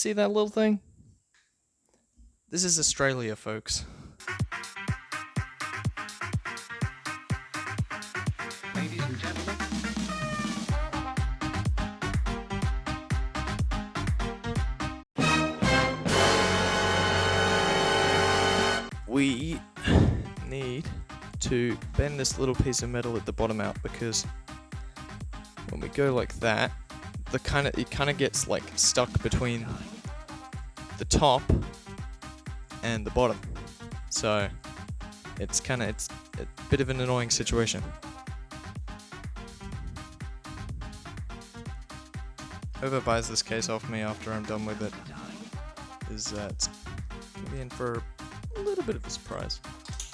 See that little thing? This is Australia, folks. Ladies and gentlemen. We need to bend this little piece of metal at the bottom out, because when we go like that, it kind of gets like stuck between the top and the bottom. So it's a bit of an annoying situation. Whoever buys this case off me after I'm done with it is it's gonna be in for a little bit of a surprise.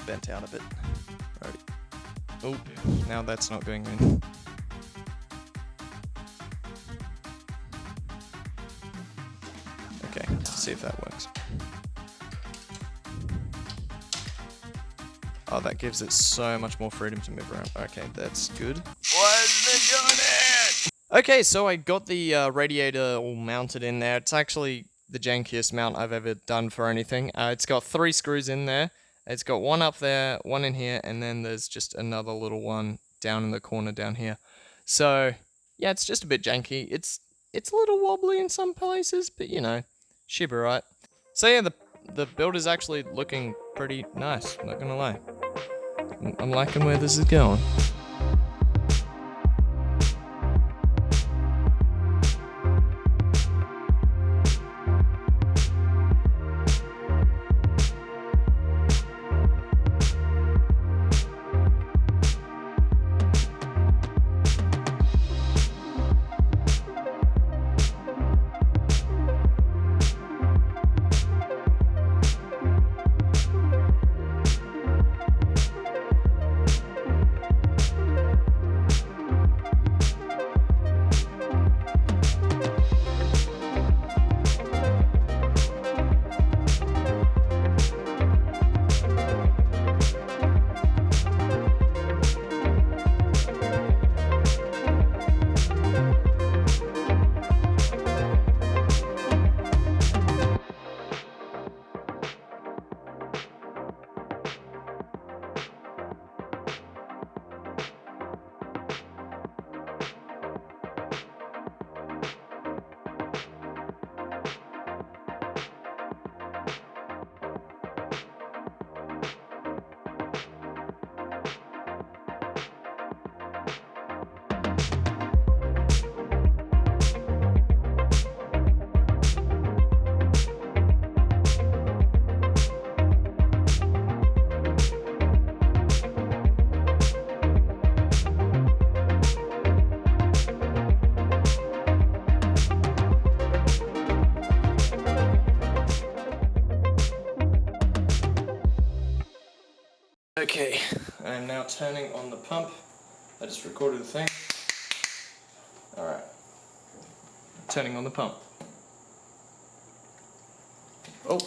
Bent out a bit. Alrighty. Oh, now that's not going in. Okay, let's see if that works. Oh, that gives it so much more freedom to move around. Okay, that's good. What's it doing it? Okay, so I got the radiator all mounted in there. It's actually the jankiest mount I've ever done for anything. It's got 3 screws in there. It's got one up there, one in here, and then there's just another little one down in the corner down here. So, yeah, it's just a bit janky. It's a little wobbly in some places, but you know, should be right. So yeah, the build is actually looking pretty nice, not gonna lie. I'm liking where this is going. Okay, I'm now turning on the pump. I just recorded the thing. Alright. Turning on the pump. Oh!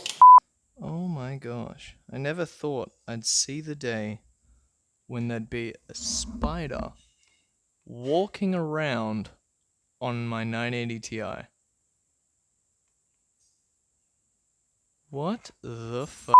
Oh my gosh. I never thought I'd see the day when there'd be a spider walking around on my 980 Ti. What the fuck?